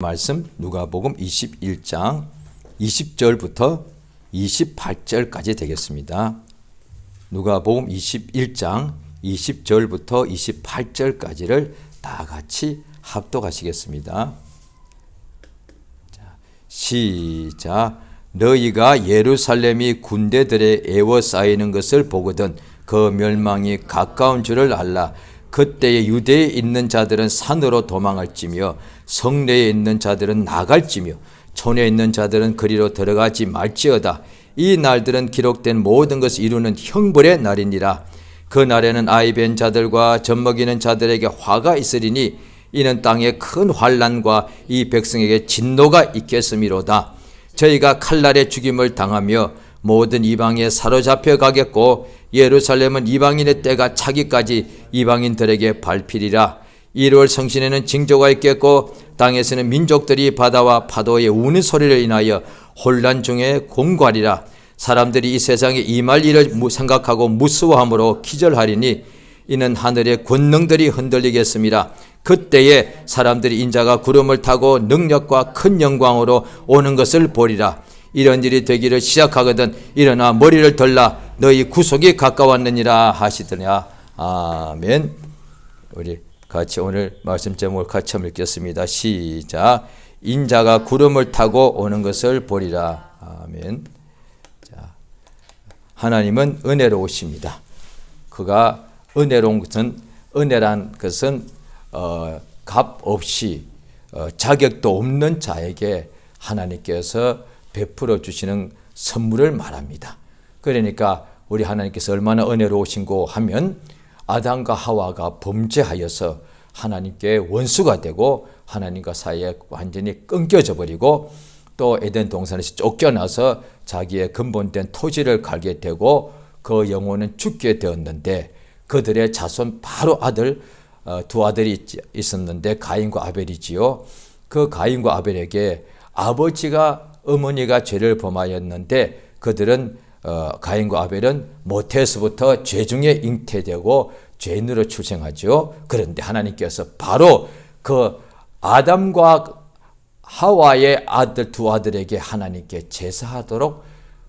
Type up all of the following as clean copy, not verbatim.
말씀 누가복음 21장 20절부터 28절까지 되겠습니다. 누가복음 21장 20절부터 28절까지를 다 같이 합독하시겠습니다. 자, 시작. 너희가 예루살렘이 군대들에 에워싸이는 것을 보거든 그 멸망이 가까운 줄을 알라. 그때에 유대에 있는 자들은 산으로 도망할지며 성내에 있는 자들은 나갈지며 촌에 있는 자들은 그리로 들어가지 말지어다. 이 날들은 기록된 모든 것을 이루는 형벌의 날이니라. 그 날에는 아이 뵌 자들과 젖먹이는 자들에게 화가 있으리니 이는 땅에 큰 환난과 이 백성에게 진노가 있겠음이로다. 저희가 칼날에 죽임을 당하며 모든 이방에 사로잡혀 가겠고 예루살렘은 이방인의 때가 차기까지 이방인들에게 밟히리라. 1월 성신에는 징조가 있겠고 땅에서는 민족들이 바다와 파도의 우는 소리를 인하여 혼란 중에 공고하리라. 사람들이 이 세상에 임할 일을 생각하고 무수함으로 기절하리니 이는 하늘의 권능들이 흔들리겠습니다. 그때에 사람들이 인자가 구름을 타고 능력과 큰 영광으로 오는 것을 보리라. 이런 일이 되기를 시작하거든 일어나 머리를 들라 너희 구속이 가까웠느니라 하시더냐. 아멘. 우리 같이 오늘 말씀 제목을 같이 한번 읽겠습니다. 시작. 인자가 구름을 타고 오는 것을 보리라. 아멘. 자, 하나님은 은혜로우십니다. 그가 은혜로운 것은 은혜란 것은 값 없이 자격도 없는 자에게 하나님께서 베풀어 주시는 선물을 말합니다. 그러니까 우리 하나님께서 얼마나 은혜로우신고 하면 아담과 하와가 범죄하여서 하나님께 원수가 되고 하나님과 사이에 완전히 끊겨져 버리고 또 에덴 동산에서 쫓겨나서 자기의 근본된 토지를 갈게 되고 그 영혼은 죽게 되었는데 그들의 자손 바로 아들 두 아들이 있었는데 가인과 아벨이지요. 그 가인과 아벨에게 아버지가 어머니가 죄를 범하였는데 그들은 가인과 아벨은 모태에서부터 죄 중에 잉태되고 죄인으로 출생하죠. 그런데 하나님께서 바로 그 아담과 하와의 아들 두 아들에게 하나님께 제사하도록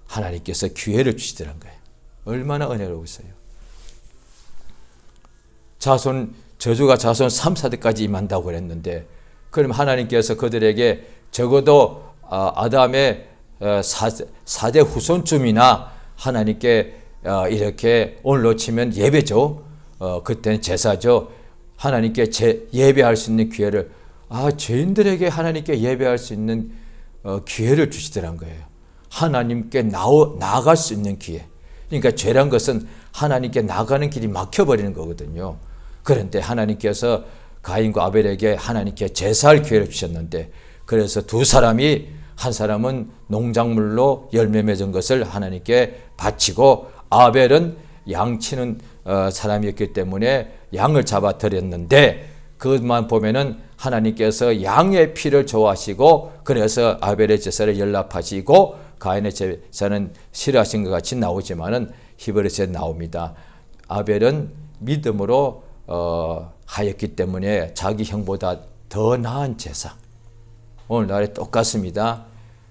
하나님께서 기회를 주시더란 거예요. 얼마나 은혜로우세요. 저주가 자손 3, 4대까지 임한다고 그랬는데 그럼 하나님께서 그들에게 적어도 아담의 4대 후손쯤이나 하나님께 이렇게 오늘로 치면 예배죠. 그때는 제사죠. 하나님께 예배할 수 있는 기회를 죄인들에게 하나님께 예배할 수 있는 기회를 주시더란 거예요. 하나님께 나아갈 수 있는 기회. 그러니까 죄란 것은 하나님께 나가는 길이 막혀버리는 거거든요. 그런데 하나님께서 가인과 아벨에게 하나님께 제사할 기회를 주셨는데 그래서 두 사람이 한 사람은 농작물로 열매 맺은 것을 하나님께 바치고 아벨은 양치는 사람이었기 때문에 양을 잡아 드렸는데 그것만 보면은 하나님께서 양의 피를 좋아하시고 그래서 아벨의 제사를 연락하시고 가인의 제사는 싫어하신 것 같이 나오지만은 히브리서에 나옵니다. 아벨은 믿음으로 하였기 때문에 자기 형보다 더 나은 제사. 오늘날에 똑같습니다.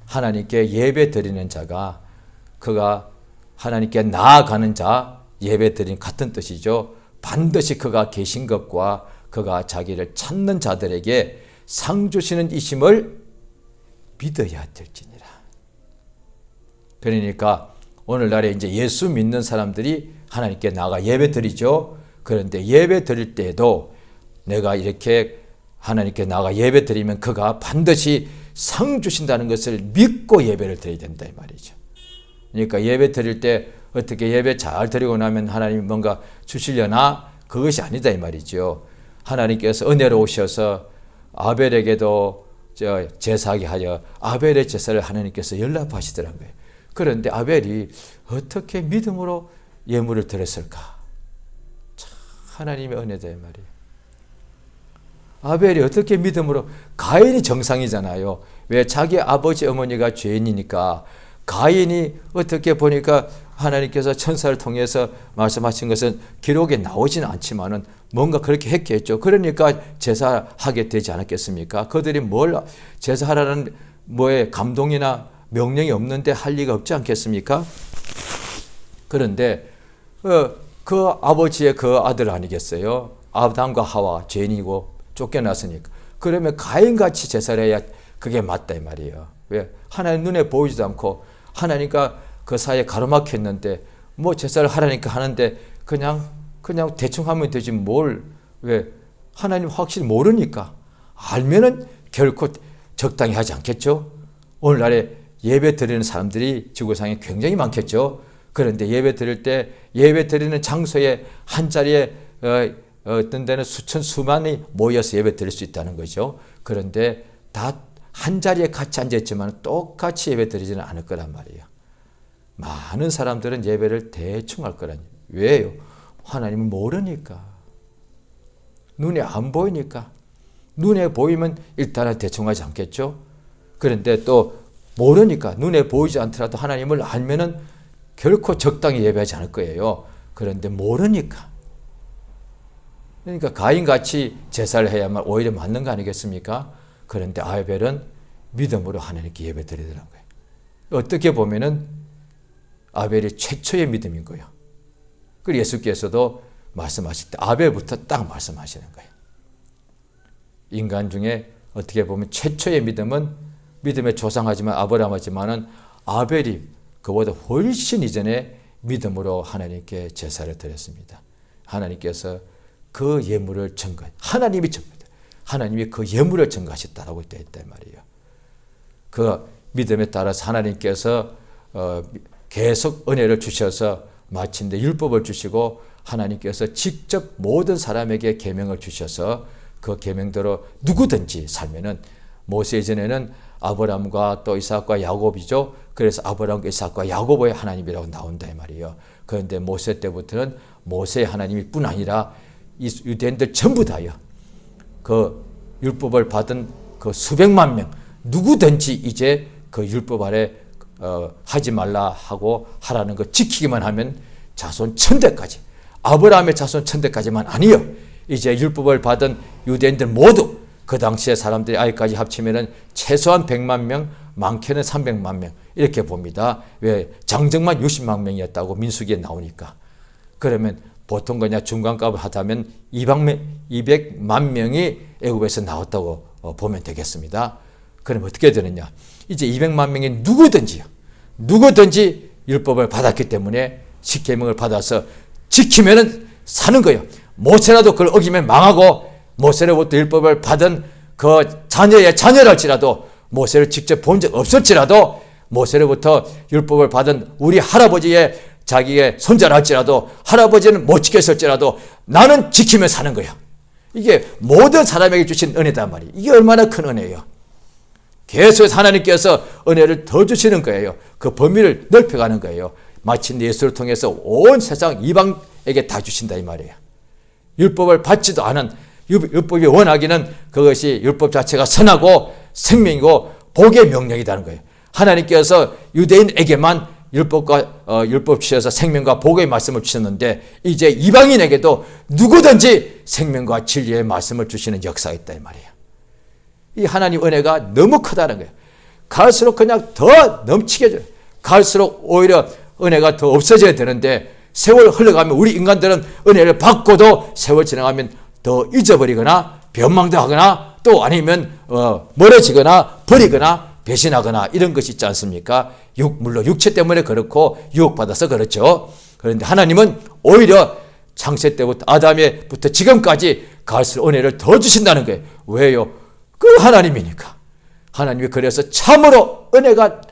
하나님께 예배 드리는 자가 그가 하나님께 나아가는 자 예배 드리는 같은 뜻이죠. 반드시 그가 계신 것과 그가 자기를 찾는 자들에게 상 주시는 이심을 믿어야 될지니라. 그러니까 오늘날에 이제 예수 믿는 사람들이 하나님께 나가 예배 드리죠. 그런데 예배 드릴 때에도 내가 이렇게 하나님께 나가 예배 드리면 그가 반드시 상 주신다는 것을 믿고 예배를 드려야 된다 이 말이죠. 그러니까 예배 드릴 때 어떻게 예배 잘 드리고 나면 하나님이 뭔가 주시려나? 그것이 아니다 이 말이죠. 하나님께서 은혜로우셔서 아벨에게도 제사하게 하여 아벨의 제사를 하나님께서 연락하시더라고요. 그런데 아벨이 어떻게 믿음으로 예물을 드렸을까? 참 하나님의 은혜다 이 말이에요. 아벨이 어떻게 믿음으로 가인이 정상이잖아요. 왜 자기 아버지 어머니가 죄인이니까 가인이 어떻게 보니까 하나님께서 천사를 통해서 말씀하신 것은 기록에 나오지는 않지만은 뭔가 그렇게 했겠죠. 그러니까 제사하게 되지 않았겠습니까? 그들이 뭘 제사하라는 뭐에 감동이나 명령이 없는데 할 리가 없지 않겠습니까? 그런데 그 아버지의 그 아들 아니겠어요? 아담과 하와 죄인이고 쫓겨났으니까. 그러면 가인같이 제사를 해야 그게 맞다 이 말이에요. 왜? 하나님 눈에 보이지도 않고 하나님과 그 사이에 가로막혔는데 뭐 제사를 하라니까 하는데 그냥 대충 하면 되지 뭘. 왜? 하나님 확실히 모르니까. 알면은 결코 적당히 하지 않겠죠? 오늘날에 예배 드리는 사람들이 지구상에 굉장히 많겠죠. 그런데 예배 드릴 때 예배 드리는 장소에 한 자리에 어떤 데는 수천 수만이 모여서 예배 드릴 수 있다는 거죠. 그런데 다 한 자리에 같이 앉았지만 똑같이 예배 드리지는 않을 거란 말이에요. 많은 사람들은 예배를 대충 할 거라니. 왜요? 하나님을 모르니까. 눈에 안 보이니까. 눈에 보이면 일단은 대충 하지 않겠죠? 그런데 또 모르니까 눈에 보이지 않더라도 하나님을 알면은 결코 적당히 예배하지 않을 거예요. 그런데 모르니까. 그러니까 가인같이 제사를 해야만 오히려 맞는 거 아니겠습니까? 그런데 아벨은 믿음으로 하나님께 예배 드리더라고요. 어떻게 보면은 아벨이 최초의 믿음인 거예요. 그리고 예수께서도 말씀하실 때 아벨부터 딱 말씀하시는 거예요. 인간 중에 어떻게 보면 최초의 믿음은 믿음에 조상하지만 아브라함하지만은 아벨이 그보다 훨씬 이전에 믿음으로 하나님께 제사를 드렸습니다. 하나님께서 그 예물을 하나님이 하나님이 그 예물을 증거하셨다라고 되어 있단 말이에요. 그 믿음에 따라서 하나님께서 계속 은혜를 주셔서 마침내 율법을 주시고 하나님께서 직접 모든 사람에게 계명을 주셔서 그 계명대로 누구든지 살면은 모세 이전에는 아브라함과 또 이삭과 야곱이죠. 그래서 아브라함과 이삭과 야곱의 하나님이라고 나온다 이 말이에요. 그런데 모세 때부터는 모세의 하나님이 뿐 아니라 이 유대인들 전부 다요. 그 율법을 받은 그 수백만 명 누구든지 이제 그 율법 아래 하지 말라 하고 하라는 거 지키기만 하면 자손 천대까지 아브라함의 자손 천대까지만 아니요. 이제 율법을 받은 유대인들 모두 그 당시에 사람들이 아직까지 합치면은 최소한 100만 명, 많게는 300만 명 이렇게 봅니다. 왜? 장정만 60만 명이었다고 민수기에 나오니까. 그러면 보통 그냥 중간값을 하다면 200만 명이 애굽에서 나왔다고 보면 되겠습니다. 그럼 어떻게 되느냐? 이제 200만 명이 누구든지 율법을 받았기 때문에 십계명을 받아서 지키면은 사는 거예요. 모세라도 그걸 어기면 망하고 모세로부터 율법을 받은 그 자녀의 자녀랄지라도 모세를 직접 본 적 없을지라도 모세로부터 율법을 받은 우리 할아버지의 자기의 손자랄지라도 할아버지는 못 지켰을지라도 나는 지키며 사는 거예요. 이게 모든 사람에게 주신 은혜단 말이에요. 이게 얼마나 큰 은혜예요. 계속해서 하나님께서 은혜를 더 주시는 거예요. 그 범위를 넓혀가는 거예요. 마침내 예수를 통해서 온 세상 이방에게 다 주신다 이 말이에요. 율법을 받지도 않은 율법이 원하기는 그것이 율법 자체가 선하고 생명이고 복의 명령이라는 거예요. 하나님께서 유대인에게만 율법 주셔서 생명과 복의 말씀을 주셨는데 이제 이방인에게도 누구든지 생명과 진리의 말씀을 주시는 역사가 있다 이 말이에요. 이 하나님 은혜가 너무 크다는 거예요. 갈수록 그냥 더 넘치게 줘요. 갈수록 오히려 은혜가 더 없어져야 되는데 세월 흘러가면 우리 인간들은 은혜를 받고도 세월 지나가면 더 잊어버리거나 변망당하거나 또 아니면 멀어지거나 버리거나 배신하거나 이런 것이 있지 않습니까? 물론 육체 때문에 그렇고 유혹받아서 그렇죠. 그런데 하나님은 오히려 창세 때부터 아담에부터 지금까지 갈수록 은혜를 더 주신다는 거예요. 왜요? 그 하나님이니까. 하나님이 그래서 참으로 은혜가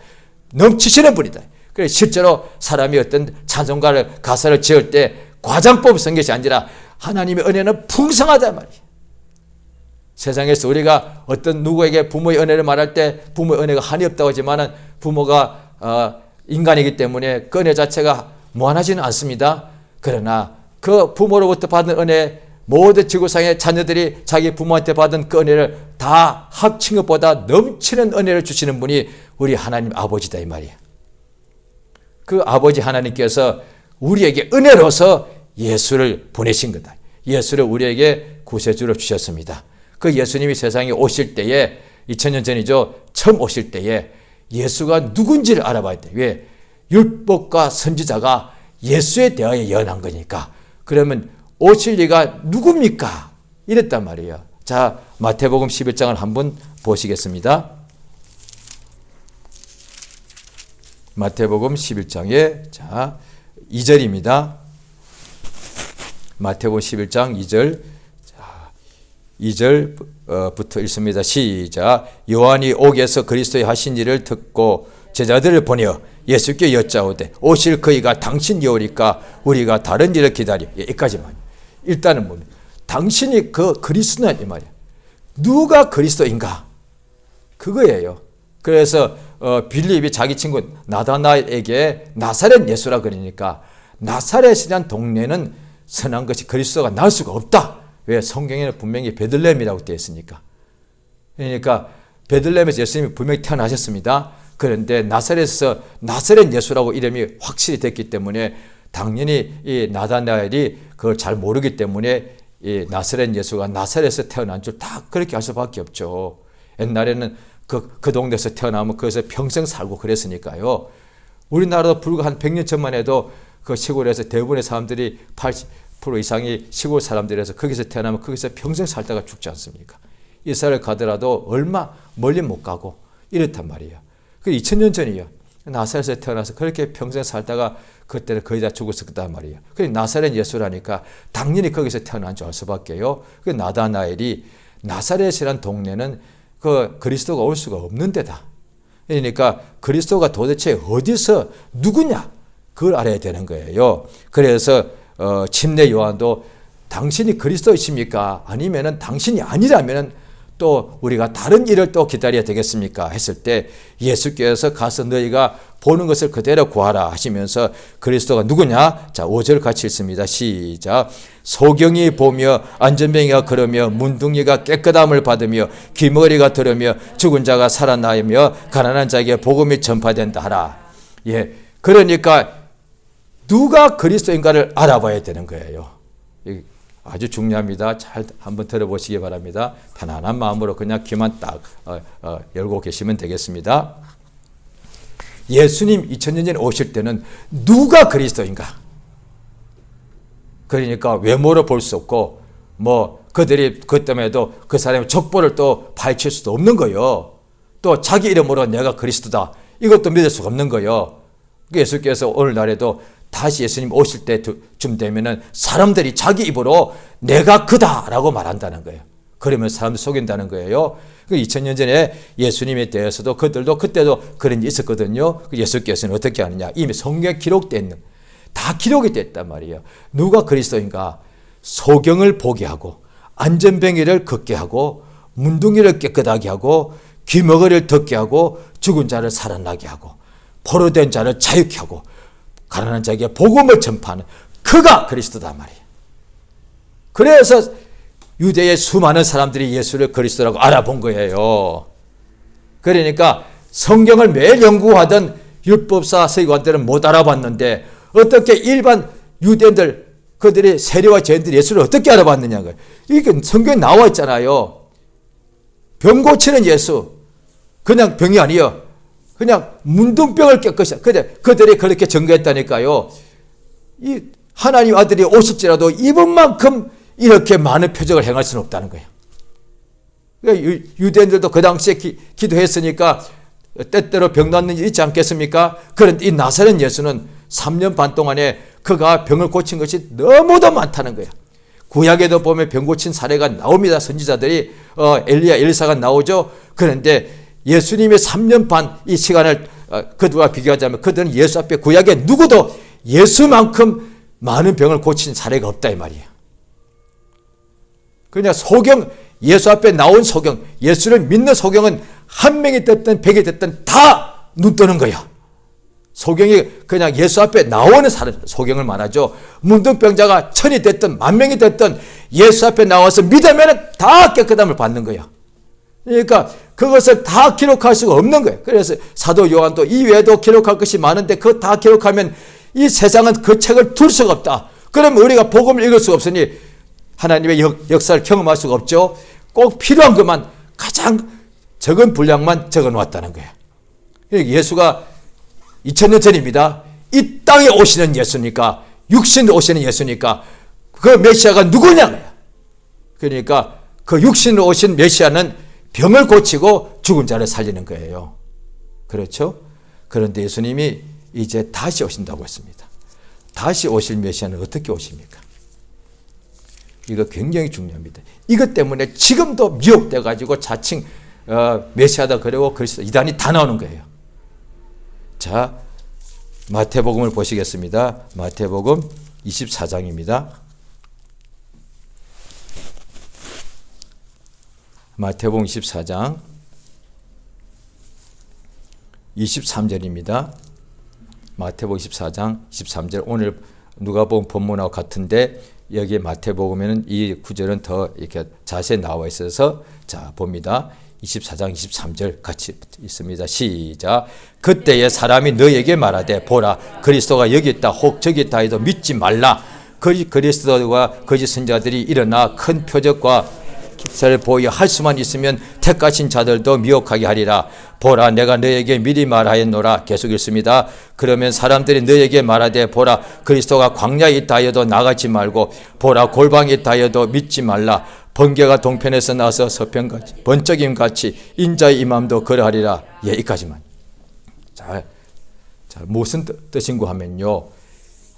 넘치시는 분이다. 그래서 실제로 사람이 어떤 찬송가를 가사를 지을 때 과장법 쓴 것이 아니라 하나님의 은혜는 풍성하단 말이에요. 세상에서 우리가 어떤 누구에게 부모의 은혜를 말할 때 부모의 은혜가 한이 없다고 하지만 부모가 인간이기 때문에 그 은혜 자체가 무한하지는 않습니다. 그러나 그 부모로부터 받은 은혜 모든 지구상의 자녀들이 자기 부모한테 받은 그 은혜를 다 합친 것보다 넘치는 은혜를 주시는 분이 우리 하나님 아버지다 이 말이에요. 그 아버지 하나님께서 우리에게 은혜로서 예수를 보내신 거다. 예수를 우리에게 구세주로 주셨습니다. 그 예수님이 세상에 오실 때에 2000년 전이죠. 처음 오실 때에 예수가 누군지를 알아봐야 돼. 왜? 율법과 선지자가 예수에 대하여 예언한 거니까. 그러면 오실 이가 누굽니까? 이랬단 말이에요. 자, 마태복음 11장을 한번 보시겠습니다. 마태복음 11장에 자 2절입니다. 마태복음 11장 2절. 자, 2절부터 읽습니다. 시작. 요한이 옥에서 그리스도의 하신 일을 듣고 제자들을 보내어 예수께 여짜오되 오실 그이가 당신이 오리까 우리가 다른 일을 기다려. 여기까지만. 일단은 뭡니까? 당신이 그 그리스도는 이 말이야. 누가 그리스도인가? 그거예요. 그래서 빌립이 자기 친구 나다나엘에게 나사렛 예수라 그러니까 나사렛이란 동네는 선한 것이 그리스도가 나올 수가 없다. 왜? 성경에는 분명히 베들레헴이라고 되어 있으니까. 그러니까 베들레헴에서 예수님이 분명히 태어나셨습니다. 그런데 나사렛에서 나사렛 예수라고 이름이 확실히 됐기 때문에 당연히 이 나다나엘이 그걸 잘 모르기 때문에 이 나사렛 예수가 나사렛에서 태어난 줄 다 그렇게 할 수밖에 없죠. 옛날에는 그 동네에서 태어나면 거기서 평생 살고 그랬으니까요. 우리나라도 불과 한 100년 전만 해도 그 시골에서 대부분의 사람들이 80% 이상이 시골 사람들에서 거기서 태어나면 거기서 평생 살다가 죽지 않습니까? 이스라엘 가더라도 얼마 멀리 못 가고 이렇단 말이에요. 그 2000년 전이에요. 나사렛에서 태어나서 그렇게 평생 살다가 그때는 거의 다 죽었었단 말이에요. 그래 나사렛 예수라니까 당연히 거기서 태어난 줄 알 수밖에요. 그 나다나엘이 나사렛이란 동네는 그 그리스도가 올 수가 없는 데다. 그러니까 그리스도가 도대체 어디서 누구냐? 그걸 알아야 되는 거예요. 그래서 침례 요한도 당신이 그리스도이십니까? 아니면은 당신이 아니라면은 또 우리가 다른 일을 또 기다려야 되겠습니까? 했을 때 예수께서 가서 너희가 보는 것을 그대로 구하라 하시면서 그리스도가 누구냐? 자, 5절 같이 읽습니다. 시작. 소경이 보며 안전병이가 걸으며 문둥이가 깨끗함을 받으며 귀머리가 들으며 죽은 자가 살아나며 가난한 자에게 복음이 전파된다 하라. 예, 그러니까 누가 그리스도인가를 알아봐야 되는 거예요. 아주 중요합니다. 잘 한번 들어보시기 바랍니다. 편안한 마음으로 그냥 귀만 딱 열고 계시면 되겠습니다. 예수님 2000년 전에 오실 때는 누가 그리스도인가? 그러니까 외모로 볼 수 없고 뭐 그들이 그 때문에도 그 사람의 족보를 또 파헤칠 수도 없는 거예요. 또 자기 이름으로 내가 그리스도다. 이것도 믿을 수가 없는 거예요. 예수께서 오늘날에도 다시 예수님 오실 때쯤 되면은 사람들이 자기 입으로 내가 그다라고 말한다는 거예요. 그러면 사람들 속인다는 거예요. 2000년 전에 예수님에 대해서도 그들도 그때도 그런 일이 있었거든요. 예수께서는 어떻게 하느냐? 이미 성경에 기록되어 있는 다 기록이 됐단 말이에요. 누가 그리스도인가? 소경을 보게 하고 안전병이를 걷게 하고 문둥이를 깨끗하게 하고 귀머거리를 듣게 하고 죽은 자를 살아나게 하고 포로된 자를 자유케 하고 가난한 자에게 복음을 전파하는 그가 그리스도다 말이에요. 그래서 유대의 수많은 사람들이 예수를 그리스도라고 알아본 거예요. 그러니까 성경을 매일 연구하던 율법사 서기관들은 못 알아봤는데 어떻게 일반 유대인들 그들이 세리와 죄인들이 예수를 어떻게 알아봤느냐고요. 이게 성경에 나와 있잖아요. 병 고치는 예수. 그냥 병이 아니에요. 그냥 문둥병을 깨끗이. 그들이 그렇게 증거했다니까요. 이 하나님 아들이 오실지라도 이분만큼 이렇게 많은 표적을 행할 수는 없다는 거예요. 그러니까 유대인들도 그 당시에 기도했으니까 때때로 병 낫는 일 있지 않겠습니까? 그런데 이 나사렛 예수는 3년 반 동안에 그가 병을 고친 것이 너무도 많다는 거예요. 구약에도 보면 병 고친 사례가 나옵니다. 선지자들이 엘리야, 엘리사가 나오죠. 그런데 예수님의 3년 반 이 시간을 그들과 비교하자면 그들은 예수 앞에 구약에 누구도 예수만큼 많은 병을 고친 사례가 없다 이 말이에요. 그냥 소경, 예수 앞에 나온 소경, 예수를 믿는 소경은 한 명이 됐든 100이 됐든 다 눈 뜨는 거야. 소경이 그냥 예수 앞에 나오는 사람, 소경을 말하죠. 문둥병자가 1000이 됐든 10,000명이 됐든 예수 앞에 나와서 믿으면 다 깨끗함을 받는 거야. 그러니까 그것을 다 기록할 수가 없는 거예요. 그래서 사도 요한도 이외에도 기록할 것이 많은데 그거 다 기록하면 이 세상은 그 책을 둘 수가 없다. 그러면 우리가 복음을 읽을 수가 없으니 하나님의 역사를 경험할 수가 없죠. 꼭 필요한 것만 가장 적은 분량만 적어놓았다는 거예요. 예수가 2000년 전입니다. 이 땅에 오시는 예수니까, 육신으로 오시는 예수니까 그 메시아가 누구냐고요. 그러니까 그 육신으로 오신 메시아는 병을 고치고 죽은 자를 살리는 거예요. 그렇죠? 그런데 예수님이 이제 다시 오신다고 했습니다. 다시 오실 메시아는 어떻게 오십니까? 이거 굉장히 중요합니다. 이것 때문에 지금도 미혹돼 가지고 자칭 메시아다 그러고 그리스도 이단이 다 나오는 거예요. 자, 마태복음을 보시겠습니다. 마태복음 24장입니다. 마태복음 24장 23절입니다. 마태복음 24장 23절. 오늘 누가복음 본문하고 같은데 여기 마태복음에는 이 구절은 더 이렇게 자세히 나와 있어서 자 봅니다. 24장 23절 같이 있습니다. 시작. 그때에 사람이 너에게 말하되 보라 그리스도가 여기 있다 혹 저기 있다 해도 믿지 말라. 그리스도와 거짓 선자들이 일어나 큰 표적과 기사를 보여 할 수만 있으면 택하신 자들도 미혹하게 하리라. 보라 내가 너에게 미리 말하였노라. 계속 읽습니다. 그러면 사람들이 너에게 말하되 보라 그리스도가 광야에 있다 하여도 나가지 말고 보라 골방에 있다 하여도 믿지 말라. 번개가 동편에서 나서 서편같이 번쩍임같이 인자의 임함도 그러하리라. 예, 여기까지만. 자, 무슨 뜻인고 하면요,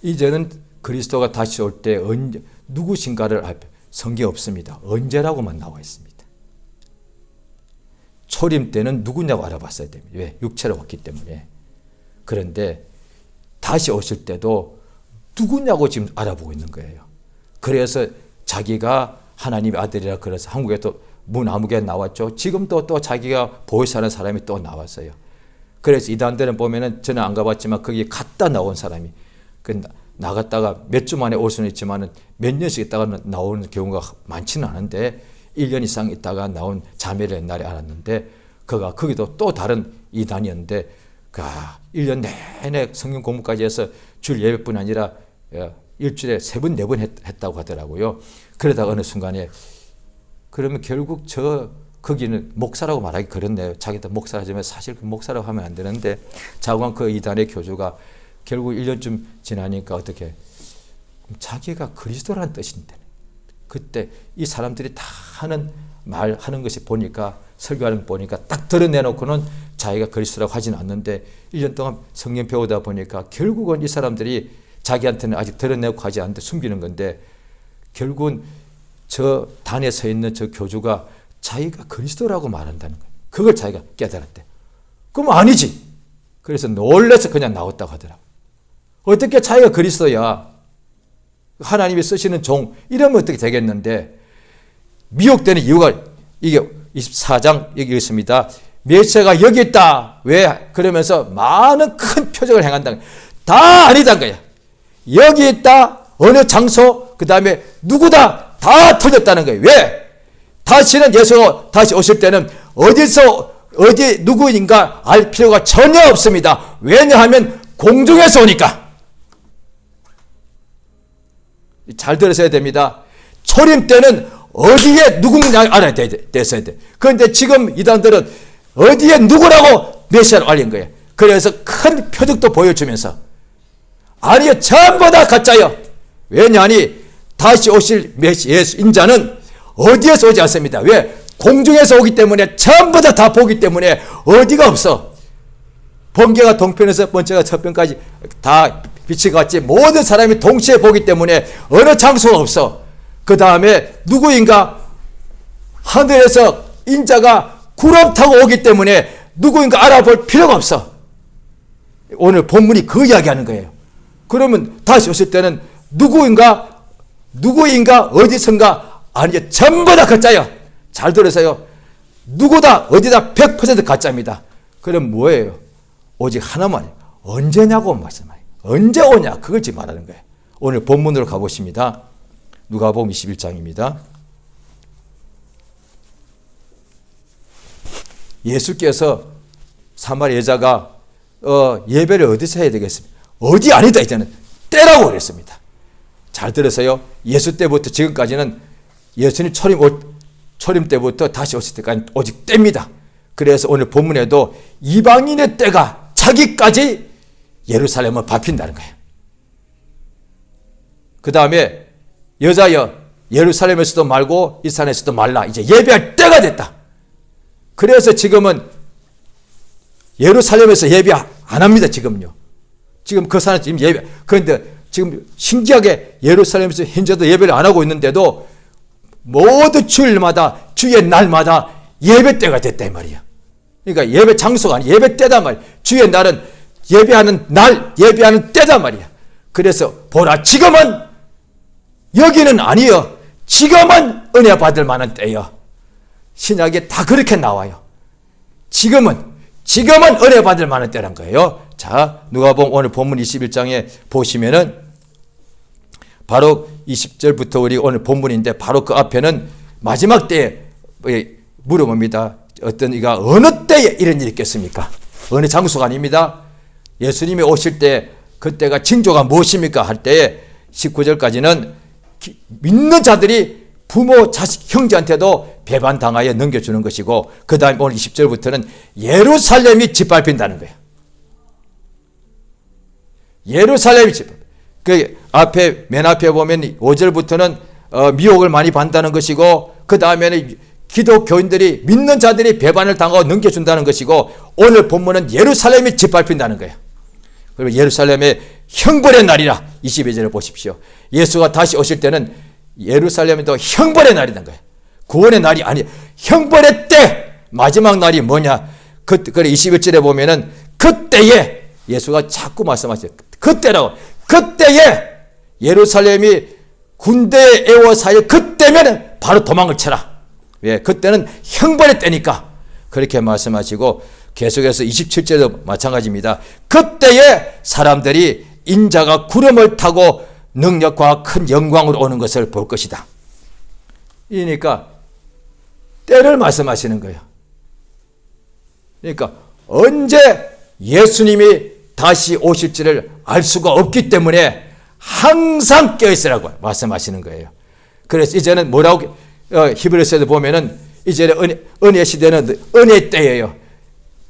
이제는 그리스도가 다시 올 때 언제 누구신가를 성경에 없습니다. 언제라고만 나와 있습니다. 초림 때는 누구냐고 알아봤어야 됩니다. 왜? 육체로 왔기 때문에. 그런데 다시 오실 때도 누구냐고 지금 알아보고 있는 거예요. 그래서 자기가 하나님의 아들이라 그래서 한국에 또 문화무게 나왔죠. 지금도 또 자기가 보이사는 사람이 또 나왔어요. 그래서 이단들은 보면은 저는 안 가봤지만 거기 갔다 나온 사람이 나갔다가 몇 주 만에 올 수는 있지만 몇 년씩 있다가 나오는 경우가 많지는 않은데 1년 이상 있다가 나온 자매를 옛날에 알았는데 그가 거기도 또 다른 이단이었는데 1년 내내 성경 공부까지 해서 주일 예배뿐 아니라 일주일에 3번, 4번 했다고 하더라고요. 그러다가 어느 순간에 그러면 결국 거기는 목사라고 말하기 그렇네요. 자기도 목사라지만 사실 그 목사라고 하면 안 되는데 자관 그 이단의 교주가 결국 1년쯤 지나니까 어떻게 자기가 그리스도라는 뜻인데 그때 이 사람들이 다 말하는 것이 보니까 설교하는 거 보니까 딱 드러내놓고는 자기가 그리스도라고 하진 않는데 1년 동안 성경 배우다 보니까 결국은 이 사람들이 자기한테는 아직 드러내고 하지 않는데 숨기는 건데 결국은 저 단에 서 있는 저 교주가 자기가 그리스도라고 말한다는 거예요. 그걸 자기가 깨달았대. 그럼 아니지. 그래서 놀라서 그냥 나왔다고 하더라고. 어떻게 자기가 그리스도야. 하나님이 쓰시는 종 이러면 어떻게 되겠는데 미혹되는 이유가 이게 24장 여기 있습니다. 메시아가 여기 있다. 왜? 그러면서 많은 큰 표적을 행한다. 다 아니다는 거야. 여기 있다. 어느 장소 그 다음에 누구다. 다 틀렸다는 거예요. 왜? 다시는 예수가 다시 오실 때는 어디 누구인가 알 필요가 전혀 없습니다. 왜냐하면 공중에서 오니까. 잘 들으셔야 됩니다. 초림 때는 어디에 누구냐 알아야 됐어야 돼. 그런데 지금 이단들은 어디에 누구라고 메시아를 알린 거예요. 그래서 큰 표적도 보여주면서 아니요 전부 다 가짜요. 왜냐하니 다시 오실 예수 인자는 어디에서 오지 않습니다. 왜? 공중에서 오기 때문에 전부 다 보기 때문에 어디가 없어. 번개가 동편에서 번째가 서편까지 다 빛이 같이 모든 사람이 동시에 보기 때문에 어느 장소가 없어. 그 다음에 누구인가 하늘에서 인자가 구름 타고 오기 때문에 누구인가 알아볼 필요가 없어. 오늘 본문이 그 이야기하는 거예요. 그러면 다시 오실 때는 누구인가 어디선가 아니 전부 다 가짜요. 잘 들으세요. 누구다 어디다 100% 가짜입니다. 그럼 뭐예요? 오직 하나만 언제냐고 말씀해요. 언제 오냐 그걸 지금 말하는 거예요. 오늘 본문으로 가보십니다. 누가복음 21장입니다. 예수께서 사마리아 여자가 예배를 어디서 해야 되겠습니까? 어디 아니다 이제는 때라고 그랬습니다. 잘 들으세요. 예수 때부터 지금까지는 예수님 초림 때부터 다시 오실 때까지 오직 때입니다. 그래서 오늘 본문에도 이방인의 때가 차기까지 예루살렘을 밟힌다는 거예요. 그 다음에 여자여 예루살렘에서도 말고 이 산에서도 말라. 이제 예배할 때가 됐다. 그래서 지금은 예루살렘에서 예배 안 합니다. 지금요. 지금 그 산에서 지금 예배. 그런데 지금 신기하게 예루살렘에서 현재도 예배를 안 하고 있는데도 모두 주일마다 주의 날마다 예배 때가 됐다 이 말이야. 그러니까 예배 장소가 아니야. 예배 때다 말이야. 주의 날은 예배하는 날, 예배하는 때다 말이야. 그래서 보라 지금은 여기는 아니여. 지금은 은혜 받을 만한 때여. 신약에 다 그렇게 나와요. 지금은 은혜 받을 만한 때란 거예요. 자, 누가복음 오늘 본문 21장에 보시면은 바로 20절부터 우리 오늘 본문인데 바로 그 앞에는 마지막 때에 물어봅니다. 어떤 이가 어느 때에 이런 일이 있겠습니까? 어느 장소가 아닙니다. 예수님이 오실 때 그때가 징조가 무엇입니까? 할 때에 19절까지는 믿는 자들이 부모, 자식, 형제한테도 배반당하여 넘겨주는 것이고 그 다음에 오늘 20절부터는 예루살렘이 짓밟힌다는 거예요. 예루살렘이 짓밟힌다. 그 앞에 맨 앞에 보면 5절부터는 미혹을 많이 받는다는 것이고 그 다음에는 기독교인들이 믿는 자들이 배반을 당하고 넘겨준다는 것이고 오늘 본문은 예루살렘이 짓밟힌다는 거예요. 그리고 예루살렘의 형벌의 날이라 22절을 보십시오. 예수가 다시 오실 때는 예루살렘에도 형벌의 날이란 거예요. 구원의 날이 아니 형벌의 때 마지막 날이 뭐냐? 그래 21절에 보면은 그때에 예수가 자꾸 말씀하세요. 그때라고. 그때에 예루살렘이 군대에 에워싸여 그때면 바로 도망을 쳐라. 왜? 그때는 형벌의 때니까 그렇게 말씀하시고 계속해서 27절도 마찬가지입니다. 그때에 사람들이 인자가 구름을 타고 능력과 큰 영광으로 오는 것을 볼 것이다. 그러니까 때를 말씀하시는 거예요. 그러니까 언제 예수님이 다시 오실지를 알 수가 없기 때문에 항상 깨어있으라고 말씀하시는 거예요. 그래서 이제는 뭐라고 히브리서에도 보면은 이제는 은혜 시대는 은혜 때예요.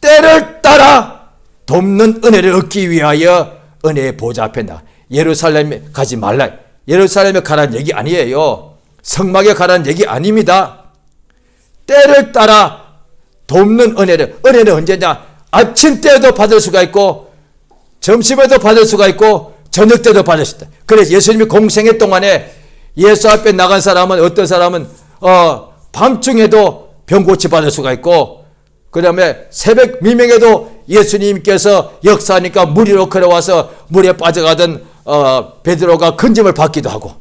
때를 따라 돕는 은혜를 얻기 위하여 은혜의 보좌 앞에 나. 예루살렘에 가지 말라. 예루살렘에 가라는 얘기 아니에요. 성막에 가라는 얘기 아닙니다. 때를 따라 돕는 은혜는 언제냐? 아침 때에도 받을 수가 있고 점심에도 받을 수가 있고 저녁 때도 받을 수 있다. 그래서 예수님이 공생애 동안에 예수 앞에 나간 사람은 어떤 사람은 밤중에도 병고치 받을 수가 있고 그 다음에 새벽 미명에도 예수님께서 역사하니까 물 위로 걸어와서 물에 빠져가던 베드로가 건짐을 받기도 하고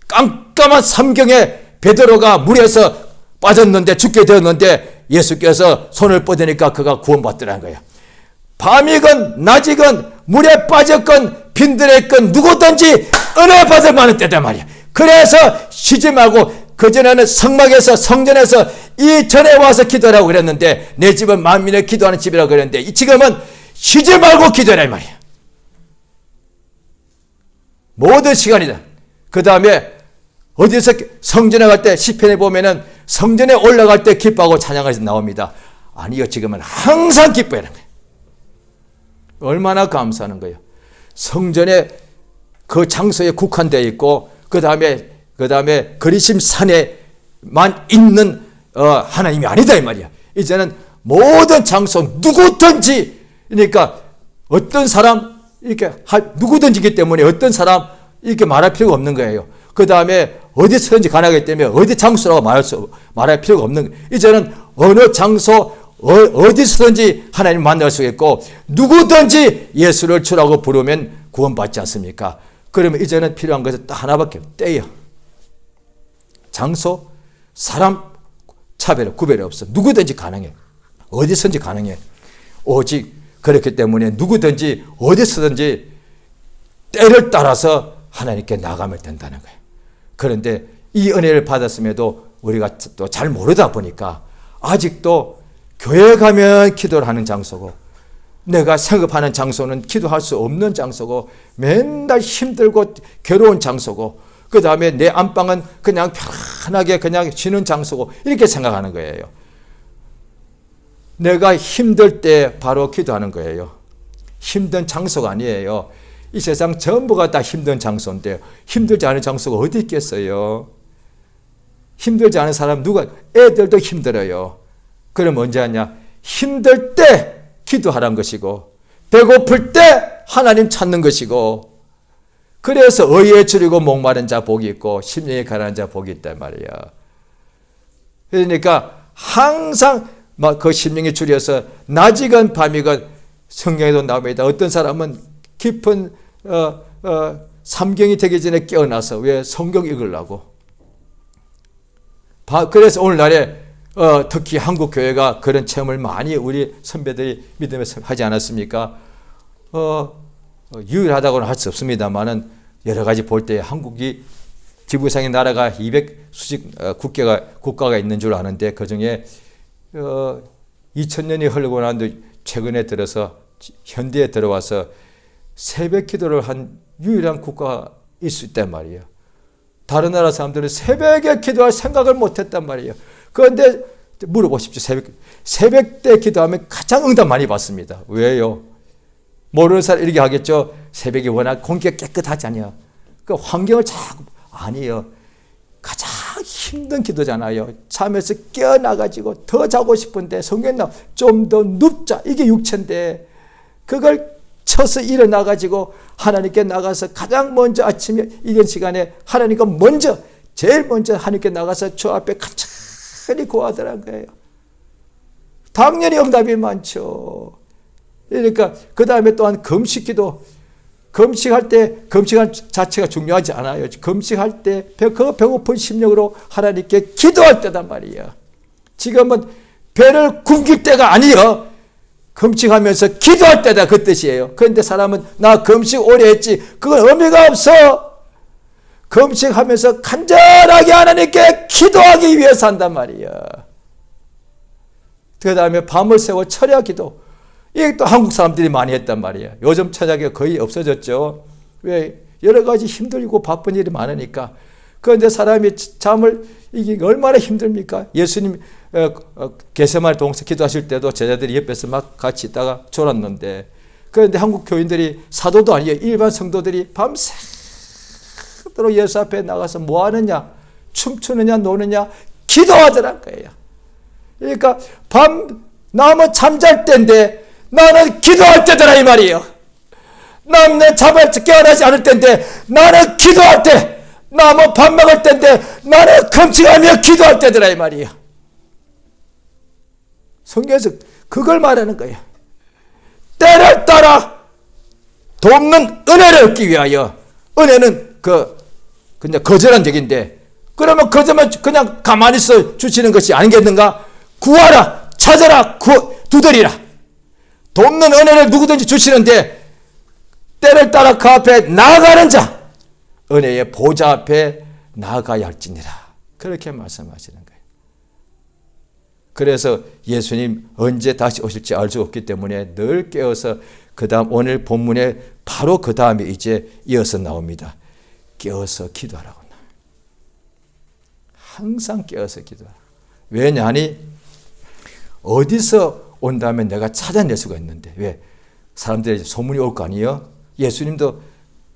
깜깜한 삼경에 베드로가 물에서 빠졌는데 죽게 되었는데 예수께서 손을 뻗으니까 그가 구원받더라는 거예요. 밤이건 낮이건 물에 빠졌건 빈들에 있건 누구든지 은혜 받을 만한 때다 말이야. 그래서 쉬지 말고 그전에는 성막에서 성전에서 이 전에 와서 기도하라고 그랬는데 내 집은 만민의 기도하는 집이라고 그랬는데 지금은 쉬지 말고 기도하라 이 말이야. 모든 시간이다. 그 다음에 어디서 성전에 갈 때 시편에 보면은 성전에 올라갈 때 기뻐하고 찬양해서 나옵니다. 아니요, 지금은 항상 기뻐하는 거예요. 얼마나 감사하는 거예요. 성전에 그 장소에 국한되어 있고 그 다음에 그리심 산에만 있는 하나님이 아니다 이 말이야. 이제는 모든 장소 누구든지 그러니까 어떤 사람 이렇게 누구든지기 때문에 어떤 사람 이렇게 말할 필요가 없는 거예요. 그 다음에 어디서든지 가능하기 때문에 어디 장소라고 말할 필요가 없는 거예요. 이제는 어느 장소 어디서든지 하나님 만날 수 있고 누구든지 예수를 주라고 부르면 구원받지 않습니까? 그러면 이제는 필요한 것은 딱 하나밖에 없어요. 때예요. 장소, 사람 구별이 없어. 누구든지 가능해. 어디서든지 가능해. 오직 그렇기 때문에 누구든지 어디서든지 때를 따라서 하나님께 나가면 된다는 거예요. 그런데 이 은혜를 받았음에도 우리가 또 잘 모르다 보니까 아직도 교회 가면 기도를 하는 장소고, 내가 생업하는 장소는 기도할 수 없는 장소고, 맨날 힘들고 괴로운 장소고, 그 다음에 내 안방은 그냥 편안하게 그냥 쉬는 장소고, 이렇게 생각하는 거예요. 내가 힘들 때 바로 기도하는 거예요. 힘든 장소가 아니에요. 이 세상 전부가 다 힘든 장소인데 힘들지 않은 장소가 어디 있겠어요? 힘들지 않은 사람 누가, 애들도 힘들어요. 그럼 언제 하냐? 힘들 때 기도하라는 것이고, 배고플 때 하나님 찾는 것이고, 그래서 의에 줄이고 목마른 자 복이 있고 심령이 가난한 자 복이 있단 말이야. 그러니까 항상 막 그 심령이 줄여서 낮이건 밤이건 성경에도 나옵니다. 어떤 사람은 깊은 삼경이 되기 전에 깨어나서 왜 성경 읽으려고. 그래서 오늘날에 특히 한국 교회가 그런 체험을 많이 우리 선배들이 믿음에서 하지 않았습니까? 유일하다고는 할 수 없습니다만은 여러 가지 볼 때 한국이 지구상의 나라가 200수직 국가가 있는 줄 아는데 그 중에 2000년이 흐르고 난 뒤 최근에 들어서 현대에 들어와서 새벽 기도를 한 유일한 국가가 있을 수 있단 말이에요. 다른 나라 사람들은 새벽에 기도할 생각을 못했단 말이에요. 그런데 물어보십시오. 새벽 때 기도하면 가장 응답 많이 받습니다. 왜요? 모르는 사람 이렇게 하겠죠. 새벽에 워낙 공기가 깨끗하잖아요. 그 환경을 자꾸, 아니에요. 가장 힘든 기도잖아요. 잠에서 깨어나가지고 더 자고 싶은데 성경에 나와 좀 더 눕자. 이게 육체인데 그걸 쳐서 일어나가지고 하나님께 나가서 가장 먼저 아침에 이런 시간에 하나님과 제일 먼저 하나님께 나가서 주 앞에 간절히 구하더란 거예요. 당연히 응답이 많죠. 그러니까 그 다음에 또한 금식기도, 금식할 때 금식한 자체가 중요하지 않아요. 금식할 때 그 배고픈 심령으로 하나님께 기도할 때단 말이에요. 지금은 배를 굶길 때가 아니에요. 금식하면서 기도할 때다, 그 뜻이에요. 그런데 사람은 나 금식 오래 했지, 그건 의미가 없어. 금식하면서 간절하게 하나님께 기도하기 위해서 한단 말이에요. 그 다음에 밤을 새워 철야 기도. 이게 또 한국 사람들이 많이 했단 말이에요. 요즘 철야기가 거의 없어졌죠. 왜? 여러 가지 힘들고 바쁜 일이 많으니까. 그런데 사람이 잠을, 이게 얼마나 힘듭니까? 예수님 겟세마네 동산 기도하실 때도 제자들이 옆에서 막 같이 있다가 졸았는데, 그런데 한국 교인들이, 사도도 아니에요, 일반 성도들이 밤새도록 예수 앞에 나가서 뭐 하느냐? 춤추느냐 노느냐? 기도하더란 거예요. 그러니까 남은 잠잘 때인데 나는 기도할 때더라 이 말이에요. 남은 잠을 깨어나지 않을 때인데 나는 기도할 때, 남은 밥 먹을 때인데 나는 금식하며 기도할 때더라 이 말이에요. 성경에서 그걸 말하는 거예요. 때를 따라 돕는 은혜를 얻기 위하여. 은혜는 그냥 거절한 적인데, 그러면 거절만 그냥 가만히 있어 주시는 것이 아니겠는가? 구하라, 찾아라, 두드리라. 돕는 은혜를 누구든지 주시는데, 때를 따라 그 앞에 나아가는 자, 은혜의 보좌 앞에 나아가야 할지니라. 그렇게 말씀하시는 거예요. 그래서 예수님 언제 다시 오실지 알 수 없기 때문에 늘 깨어서, 그 다음 오늘 본문에 바로 그 다음에 이제 이어서 나옵니다. 깨어서 기도하라고. 항상 깨어서 기도하라. 왜냐하니 어디서 온다면 내가 찾아낼 수가 있는데. 왜? 사람들이 소문이 올 거 아니에요? 예수님도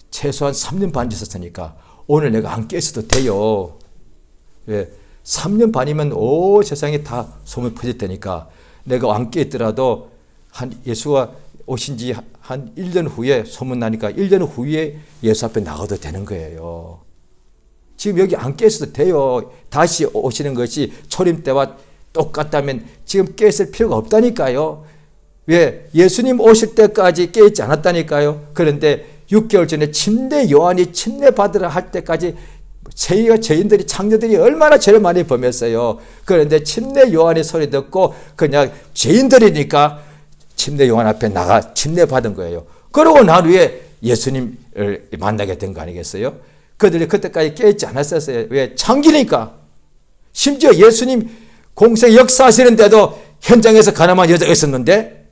최소한 3년 반 있었으니까 오늘 내가 안 깨어서도 돼요. 왜? 3년 반이면 온 세상에 다 소문이 퍼질 테니까 내가 안 깨있더라도 예수가 오신 지 한 1년 후에 소문나니까 1년 후에 예수 앞에 나가도 되는 거예요. 지금 여기 안 깨있어도 돼요. 다시 오시는 것이 초림 때와 똑같다면 지금 깨있을 필요가 없다니까요. 왜? 예수님 오실 때까지 깨있지 않았다니까요. 그런데 6개월 전에 침례 요한이 침례 받으라 할 때까지 죄인들이, 창녀들이 얼마나 죄를 많이 범했어요. 그런데 침례 요한의 소리 듣고 그냥 죄인들이니까 침례 요한 앞에 나가 침례 받은 거예요. 그러고 난 후에 예수님을 만나게 된 거 아니겠어요? 그들이 그때까지 깨있지 않았었어요. 왜? 창기니까. 심지어 예수님 공생 역사하시는데도 현장에서 가늠한 여자가 있었는데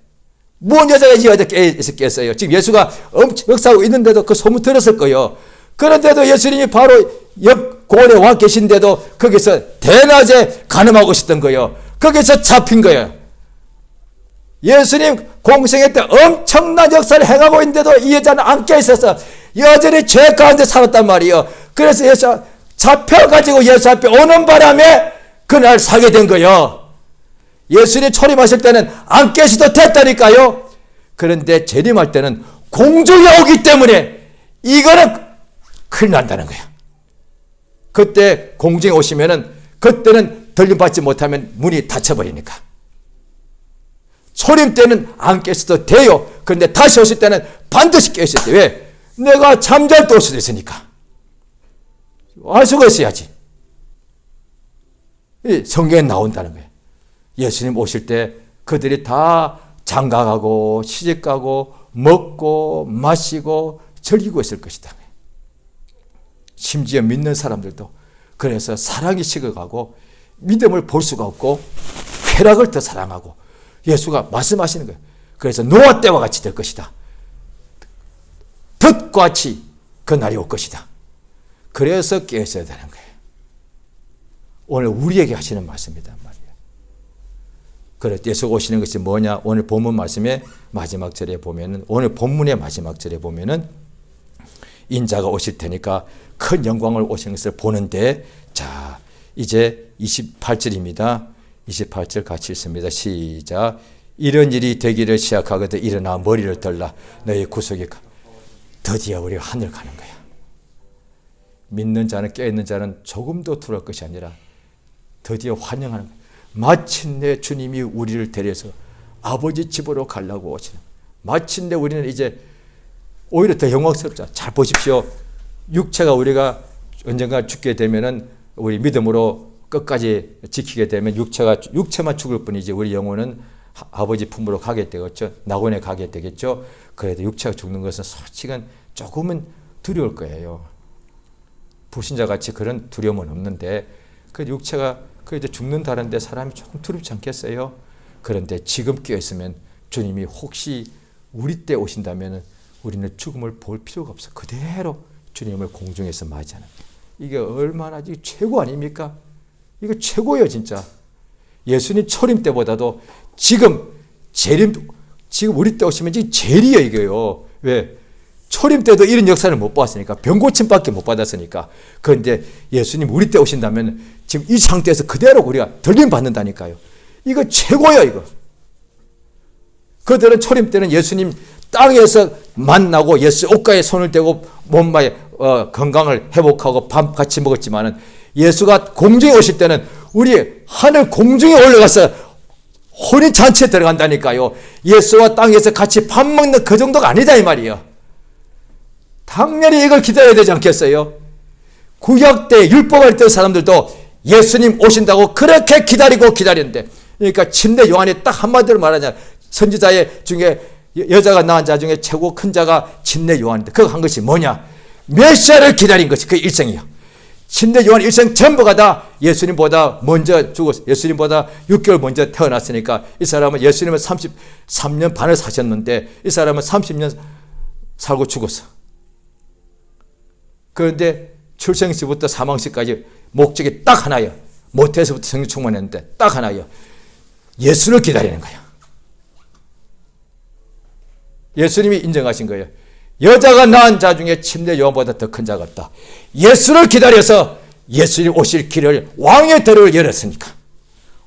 뭔 여자가 이 여자 있었겠어요? 지금 예수가 엄청 역사하고 있는데도 그 소문 들었을 거예요. 그런데도 예수님이 바로 옆 고을에 와 계신데도 거기서 대낮에 가늠하고 있었던 거예요. 거기서 잡힌 거예요. 예수님 공생애 때 엄청난 역사를 행하고 있는데도 이 여자는 안겨 있어서 여전히 죄 가운데 살았단 말이에요. 그래서 예수 잡혀가지고 예수 앞에 오는 바람에 그날 살게 된 거예요. 예수님 초림하실 때는 안 깨셔도 됐다니까요. 그런데 재림할 때는 공중에 오기 때문에 이거는 큰일 난다는 거예요. 그때 공중에 오시면은 그때는 들림받지 못하면 문이 닫혀버리니까. 초림 때는 안 깨셔도 돼요. 그런데 다시 오실 때는 반드시 깨셔야 돼요. 왜? 내가 잠잘 때 올 수도 있으니까. 알 수가 있어야지. 성경에 나온다는 거예요. 예수님 오실 때 그들이 다 장가가고 시집가고 먹고 마시고 즐기고 있을 것이다. 심지어 믿는 사람들도 그래서 사랑이 식어가고 믿음을 볼 수가 없고 쾌락을 더 사랑하고 예수가 말씀하시는 거예요. 그래서 노아 때와 같이 될 것이다. 덫과 같이 그 날이 올 것이다. 그래서 깨어있어야 되는 거예요. 오늘 우리에게 하시는 말씀이란 말이에요. 그래 예수가 오시는 것이 뭐냐? 오늘 본문 말씀의 마지막 절에 보면은, 오늘 본문의 마지막 절에 보면은 인자가 오실 테니까 큰 영광을 오시는 것을 보는데, 자 이제 28절입니다. 28절 같이 읽습니다. 시작. 이런 일이 되기를 시작하거든 일어나 머리를 들라 너희 구속이 드디어 우리가 하늘 가는 거야. 믿는 자는 깨어있는 자는 조금도 두려울 것이 아니라 드디어 환영하는 거야. 마침내 주님이 우리를 데려서 아버지 집으로 가려고 오시는, 마침내 우리는 이제 오히려 더 영광스럽죠. 잘 보십시오. 육체가 우리가 언젠가 죽게 되면은 우리 믿음으로 끝까지 지키게 되면 육체만 죽을 뿐이지 우리 영혼은 아버지 품으로 가게 되겠죠. 낙원에 가게 되겠죠. 그래도 육체가 죽는 것은 솔직한 조금은 두려울 거예요. 불신자같이 그런 두려움은 없는데 그 육체가 그래도 죽는다는데 사람이 조금 두렵지 않겠어요? 그런데 지금 깨어있으면 주님이 혹시 우리 때 오신다면 우리는 죽음을 볼 필요가 없어. 그대로 주님을 공중에서 맞이하는 거예요. 이게 얼마나 최고 아닙니까? 이거 최고예요 진짜. 예수님 초림 때보다도 지금 지금 우리 때 오시면 지금 제일이에요 이게요. 왜? 초림 때도 이런 역사를 못 봤으니까, 병고침밖에 못 받았으니까. 그런데 예수님 우리 때 오신다면 지금 이 상태에서 그대로 우리가 들림 받는다니까요. 이거 최고예요 이거. 그들은 초림 때는 예수님 땅에서 만나고 예수 옷가에 손을 대고 몸마에 건강을 회복하고 밥 같이 먹었지만은, 예수가 공중에 오실 때는 우리 하늘 공중에 올라가서 혼인잔치에 들어간다니까요. 예수와 땅에서 같이 밥 먹는 그 정도가 아니다 이 말이에요. 당연히 이걸 기다려야 되지 않겠어요? 구약 때 율법할 때 사람들도 예수님 오신다고 그렇게 기다리는데, 그러니까 침례 요한이 딱 한마디로 말하잖아요. 선지자의 중에 여자가 낳은 자 중에 최고 큰 자가 침례 요한인데, 그거 한 것이 뭐냐? 메시아를 기다린 것이 그 일생이요. 침례 요한 일생 전부가 다 예수님보다 먼저 죽었어요. 예수님보다 6개월 먼저 태어났으니까 이 사람은 예수님은 33년 반을 사셨는데 이 사람은 30년 살고 죽었어. 그런데 출생시부터 사망시까지 목적이 딱 하나예요. 모태에서부터 성령 충만했는데 딱 하나예요. 예수를 기다리는 거예요. 예수님이 인정하신 거예요. 여자가 낳은 자 중에 침례 요한보다 더 큰 자가 없다. 예수를 기다려서 예수님 오실 길을, 왕의 대로를 열었으니까.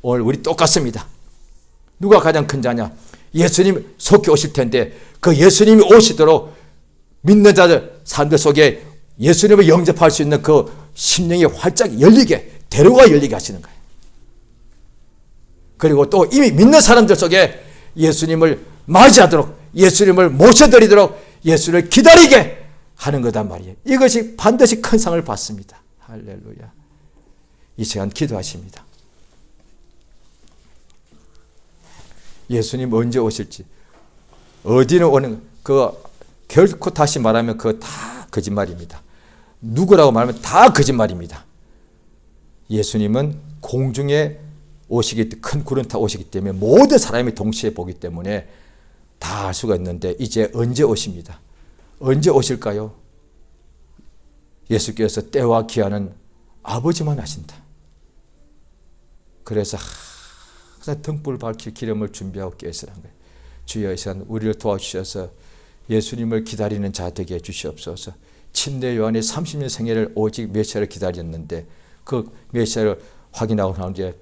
오늘 우리 똑같습니다. 누가 가장 큰 자냐? 예수님 속히 오실 텐데 그 예수님이 오시도록 믿는 자들, 사람들 속에 예수님을 영접할 수 있는 그 심령이 활짝 열리게, 대로가 열리게 하시는 거예요. 그리고 또 이미 믿는 사람들 속에 예수님을 맞이하도록, 예수님을 모셔드리도록 예수를 기다리게 하는 거단 말이에요. 이것이 반드시 큰 상을 받습니다. 할렐루야. 이 시간 기도하십니다. 예수님 언제 오실지, 어디는 오는, 결코 다시 말하면 그거 다 거짓말입니다. 누구라고 말하면 다 거짓말입니다. 예수님은 공중에 큰 구름 타 오시기 때문에 모든 사람이 동시에 보기 때문에 다 알 수가 있는데 이제 언제 오십니다. 언제 오실까요? 예수께서 때와 기한은 아버지만 아신다. 그래서 항상 등불 밝힐 기름을 준비하고 깨어있으란 거예요. 주여 이 시간 우리를 도와주셔서 예수님을 기다리는 자 되게 해주시옵소서. 침례 요한이 30년 생애를 오직 메시아를 기다렸는데 그 메시아를 확인하고 나온 뒤에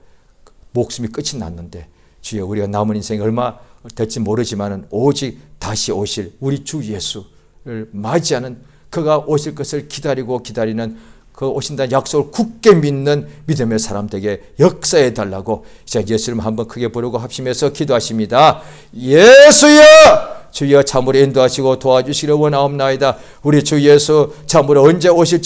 목숨이 끝이 났는데 주여 우리가 남은 인생이 얼마 될지 모르지만 오직 다시 오실 우리 주 예수를 맞이하는 그가 오실 것을 기다리는 그 오신다는 약속을 굳게 믿는 믿음의 사람 되게 역사해 달라고 이제 예수님 한번 크게 부르고 합심해서 기도하십니다. 예수여 주여 참으로 인도하시고 도와주시기를 원하옵나이다. 우리 주 예수 참으로 언제 오실지